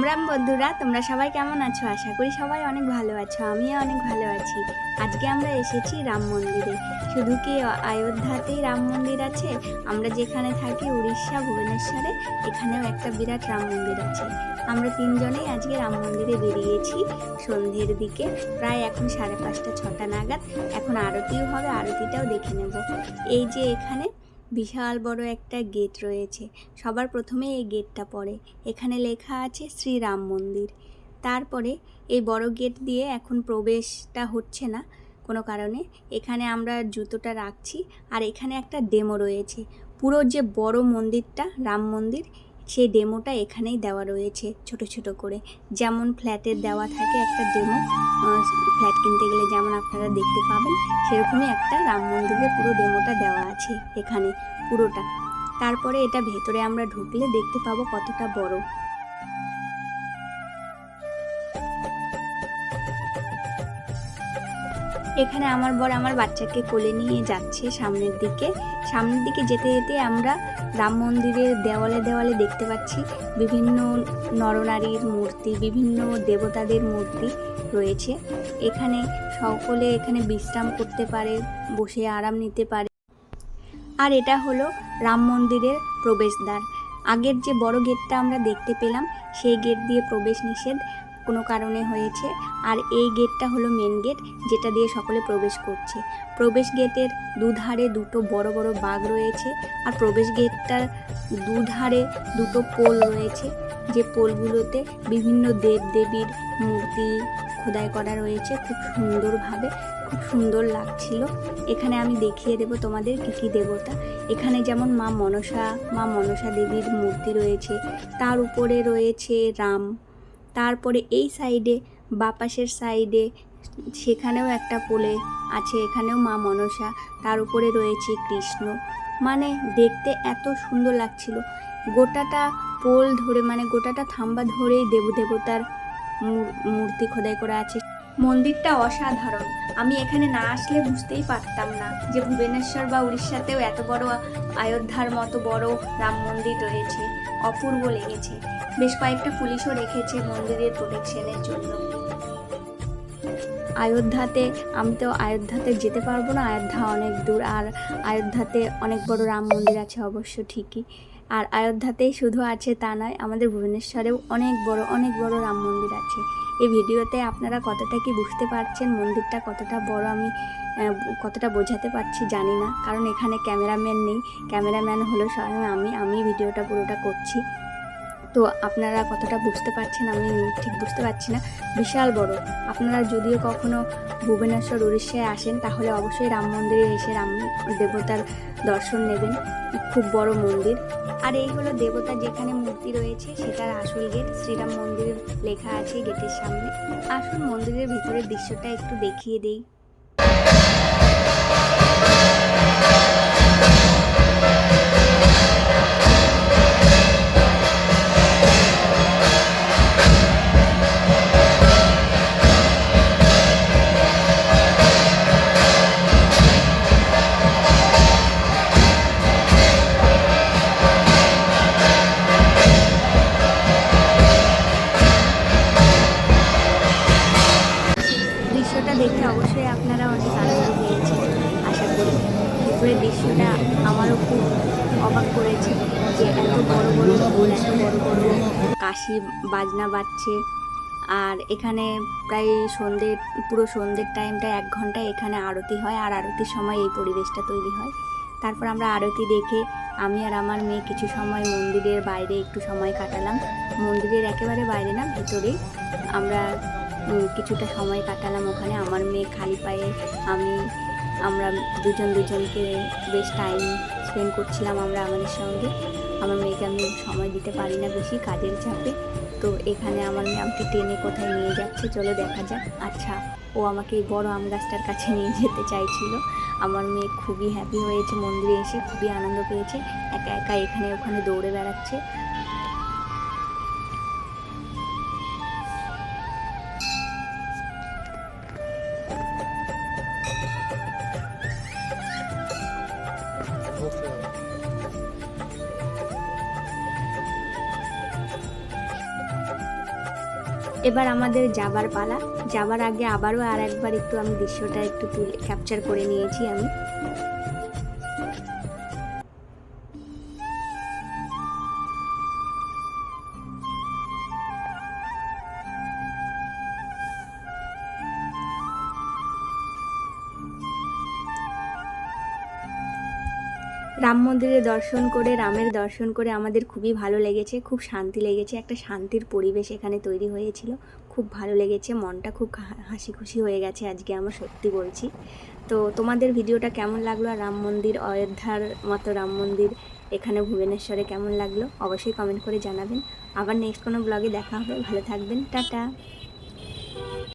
রাম বন্ধুরা, তোমরা সবাই কেমন আছো? আশা করি সবাই অনেক ভালো আছো। আমিও অনেক ভালো আছি। আজকে আমরা এসেছি রাম মন্দিরে। শুধু কি অযোধ্যাতেই রাম মন্দির আছে? আমরা যেখানে থাকি উড়িষ্যা ভুবনেশ্বরে, এখানেও একটা বিরাট রাম মন্দির আছে। আমরা তিনজনেই আজকে রাম মন্দিরে বেরিয়েছি সন্ধ্যের দিকে। প্রায় এখন 5:30 6টা নাগাদ। এখন আরতিও হবে, আরতিটাও দেখে নেব। এই যে এখানে বিশাল বড় একটা গেট রয়েছে। সবার প্রথমে এই গেটটা পড়ে। এখানে লেখা আছে শ্রীরাম মন্দির। তারপরে এই বড় গেট দিয়ে এখন প্রবেশটা হচ্ছে না কোনো কারণে। এখানে আমরা জুতোটা রাখছি। আর এখানে একটা ডেমো রয়েছে। পুরো যে বড় মন্দিরটা রাম মন্দির, সেই ডেমোটা এখানেই দেওয়া রয়েছে ছোট ছোট করে। যেমন ফ্ল্যাটের দেওয়া থাকে একটা ডেমো, ফ্ল্যাট কিনতে গেলে যেমন আপনারা দেখতে পাবেন, সেরকমই একটা রাম মন্দিরের পুরো ডেমোটা দেওয়া আছে এখানে পুরোটা। তারপরে এটা ভেতরে আমরা ঢুকলে দেখতে পাবো কতটা বড়। এখানে আমার বর আমার বাচ্চাকে কোলে নিয়ে যাচ্ছে সামনের দিকে। সামনের দিকে যেতে যেতে আমরা রাম মন্দিরের দেওয়ালে দেওয়ালে দেখতে পাচ্ছি বিভিন্ন নরনারীর মূর্তি, বিভিন্ন দেবতাদের মূর্তি রয়েছে। এখানে সকলে এখানে বিশ্রাম করতে পারে, বসে আরাম নিতে পারে। আর এটা হলো রাম মন্দিরের প্রবেশদ্বার। আগের যে বড় গেটটা আমরা দেখতে পেলাম, সেই গেট দিয়ে প্রবেশ নিষেধ কোনো কারণে হয়েছে। আর এই গেটটা হলো মেন গেট, যেটা দিয়ে সকলে প্রবেশ করছে। প্রবেশ গেটের দুধারে দুটো বড় বড় বাঘ রয়েছে। আর প্রবেশ গেটটার দুধারে দুটো পোল রয়েছে, যে পোলগুলোতে বিভিন্ন দেবদেবীর মূর্তি খোদাই করা রয়েছে খুব সুন্দরভাবে। খুব সুন্দর লাগছিল। এখানে আমি দেখিয়ে দেব তোমাদের কী কী দেবতা। এখানে যেমন মা মনসা দেবীর মূর্তি রয়েছে, তার উপরে রয়েছে রাম। তারপরে এই সাইডে বাপাসের সাইডে সেখানেও একটা পোলে আছে, এখানেও মা মনসা, তার উপরে রয়েছে কৃষ্ণ। মানে দেখতে এত সুন্দর লাগছিল। গোটাটা পোল ধরে, মানে গোটাটা থাম্বা ধরেই দেবদেবতার মূর্তি খোদাই করা আছে। মন্দিরটা অসাধারণ। আমি এখানে না আসলে বুঝতেই পারতাম না যে ভুবনেশ্বর বা উড়িষ্যাতেও এত বড় অযোধ্যার মতো বড় রাম মন্দির রয়েছে। অপূর্ব লেগেছে। বেশ কয়েকটা পুলিশও রেখেছে মন্দিরের প্রোটেকশনের জন্য। আমি তো অযোধ্যাতে যেতে পারবো না, অযোধ্যা অনেক দূর। আর অযোধ্যাতে অনেক বড় রাম মন্দির আছে অবশ্য ঠিকই। আর অযোধ্যাতেই শুধু আছে তা নয়, আমাদের ভুবনেশ্বরেও অনেক বড় রাম মন্দির আছে। এই ভিডিওতে আপনারা কতটা কি বুঝতে পারছেন মন্দিরটা কতটা বড়, আমি কতটা বোঝাতে পারছি জানি না, কারণ এখানে ক্যামেরাম্যান নেই। ক্যামেরাম্যান হলো স্বয়ং আমি ভিডিওটা পুরোটা করছি। তো আপনারা কতটা বুঝতে পারছেন আমি ঠিক বুঝতে পারছি না। বিশাল বড়। আপনারা যদিও কখনো ভুবনেশ্বর উড়িষ্যায় আসেন, তাহলে অবশ্যই রাম মন্দিরে এসে রাম দেবতার দর্শন নেবেন। খুব বড় মন্দির। আর এই হলো দেবতা যেখানে মূর্তি রয়েছে, সেটার আসল গেট। শ্রীরাম মন্দির লেখা আছে গেটের সামনে। আসল মন্দিরের ভিতরের দৃশ্যটা একটু দেখিয়ে দেই। দৃশ্যটা দেখে অবশ্যই আপনারা অনেক আনন্দ পেয়েছেন আশা করি। ভিতরের দৃশ্যটা আমারও খুব অবাক করেছে যে এত বড় বড় ঢোল, এত বড় বড় কাশি বাজনা বাজছে। আর এখানে প্রায় পুরো সন্ধ্যের টাইমটা 1 ঘন্টা এখানে আরতি হয়। আর আরতির সময় এই পরিবেশটা তৈরি হয়। তারপর আমরা আরতি দেখে আমি আর আমার মেয়ে কিছু সময় মন্দিরের বাইরে একটু সময় কাটালাম। মন্দিরের একেবারে বাইরে না, ভেতরেই আমরা কিছুটা সময় কাটালাম ওখানে। আমার মেয়ে খালি পায়ে, আমরা দুজনকে বেশ টাইম স্পেন্ড করছিলাম আমরা আমাদের সঙ্গে। আমার মেয়েকে আমি সময় দিতে পারি না বেশি, কাজের চাপে। তো এখানে আমার মেয়ে আমাকে টেনে কোথায় নিয়ে যাচ্ছে, চলো দেখা যাক। আচ্ছা, ও আমাকে এই বড় আম গাছটার কাছে নিয়ে যেতে চাইছিল। আমার মেয়ে খুবই হ্যাপি হয়েছে, মন্দিরে এসে খুবই আনন্দ পেয়েছে। একা একা এখানে ওখানে দৌড়ে বেড়াচ্ছে। এবার আমাদের যাবার পালা। যাবার আগে আবারও আর একবার একটু আমি দৃশ্যটা একটু ক্যাপচার করে নিয়েছি আমি। রাম মন্দিরে দর্শন করে, রামের দর্শন করে আমাদের খুবই ভালো লেগেছে, খুব শান্তি লেগেছে, একটা শান্তির পরিবেশ এখানে তৈরি হয়েছিল। খুব ভালো লেগেছে, মনটা খুব হাসি খুশি হয়ে গেছে আজকে আমার, সত্যি বলছি। তো তোমাদের ভিডিওটা কেমন লাগলো, আর রাম মন্দির, অযোধ্যার মতো রাম মন্দির এখানে ভুবনেশ্বরে কেমন লাগলো অবশ্যই কমেন্ট করে জানাবেন। আবার নেক্সট কোনো ব্লগে দেখা হবে, ভালো থাকবেন, টাটা।